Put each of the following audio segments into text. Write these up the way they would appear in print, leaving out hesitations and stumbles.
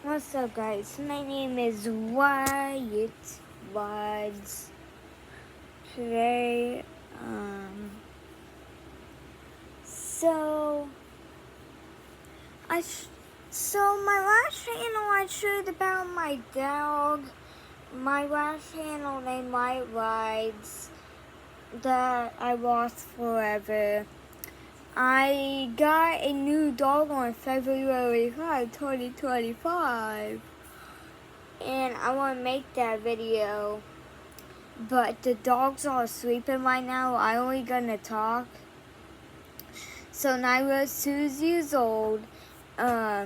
What's up, guys? My name is Wyatt Wads. Today, so my last channel I showed about my dog. My last channel named White Rides that I lost forever. I got a new dog on February 5, 2025. And I want to make that video. But the dogs are sleeping right now. I only gonna talk. So Nyla's 2 years old. Her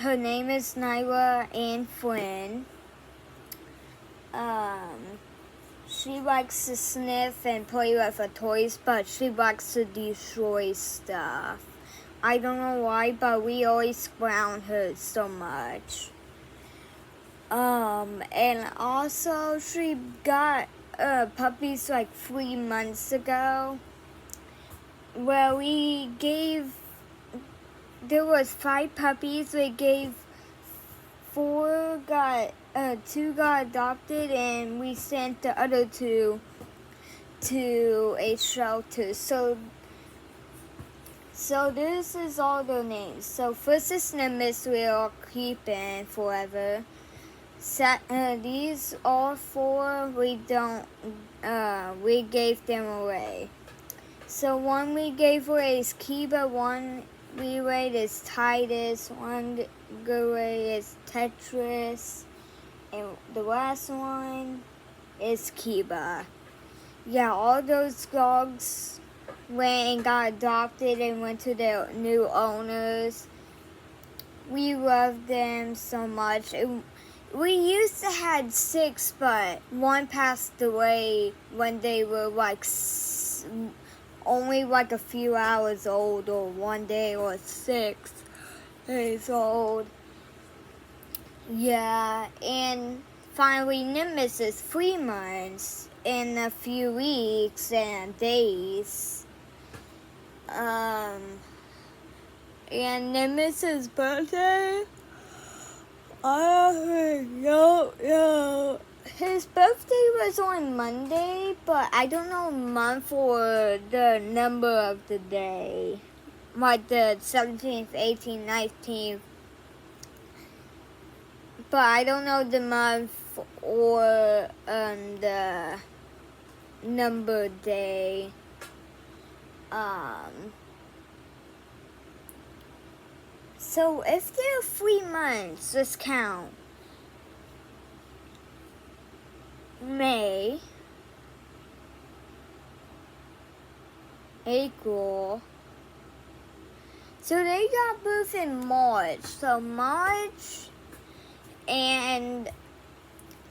name is Nyla Ann Flynn. She likes to sniff and play with her toys, but she likes to destroy stuff. I don't know why, but we always ground her so much. And also she got puppies like 3 months ago. Well, there was 5 puppies. We gave 2 got adopted, and we sent the other 2 to a shelter. So this is all their names. So first is Nimbus, we are keeping forever. These all 4 we gave them away. So one we gave away is Kiba, one we rated is Titus, one away is Tetris, and the last one is Kiba. Yeah, all those dogs went and got adopted and went to their new owners. We love them so much. We used to have 6, but one passed away when they were like only like a few hours old, or one day, or 6 days old. Yeah, and finally Nimbus is 3 months in a few weeks and days. And Nimbus's birthday, I don't know. His birthday was on Monday, but I don't know month or the number of the day. Like the 17th, 18th, 19th. But I don't know the month or the number day. So if there are 3 months, let's count. May, April. So they got birth in March. So March and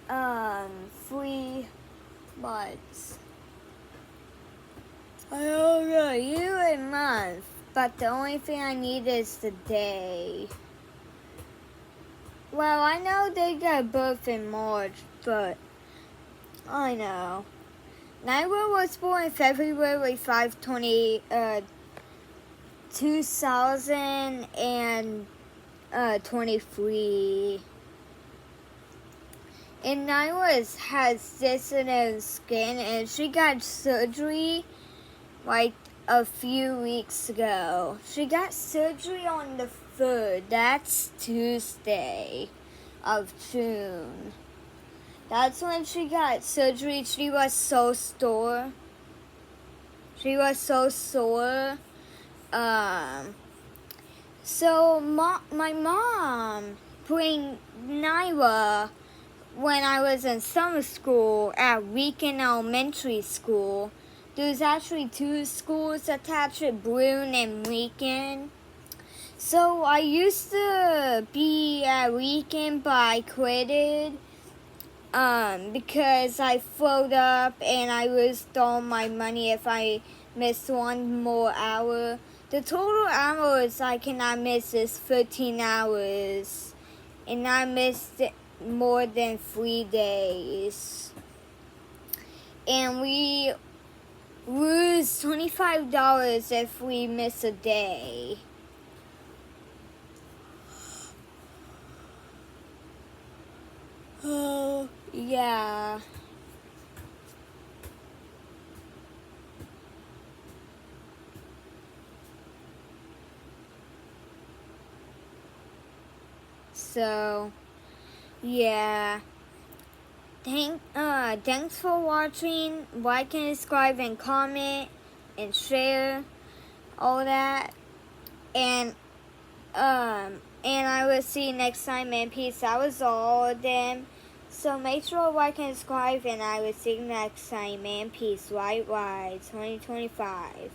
3 months. I don't know, year and month. But the only thing I need is the day. Well, I know they got birth in March, but I know. Nyla was born February 5, 2023. And Nyla has this in her skin, and she got surgery like a few weeks ago. She got surgery on the 3rd. That's Tuesday of June. That's when she got surgery. She was so sore. So my mom bring Nyla when I was in summer school at Weekend Elementary School. There's actually 2 schools attached at Boone and Weekend. So I used to be at Weekend, but I quitted. Because I float up and I lose all my money if I miss 1 more hour. The total hours I cannot miss is 13 hours. And I missed more than 3 days. And we lose $25 if we miss a day. Yeah. So, yeah. Thanks for watching. Like and subscribe and comment and share all that. And I will see you next time, and peace. That was all of them. So make sure to like and subscribe, and I will see you next time, and peace. White Ride 2025.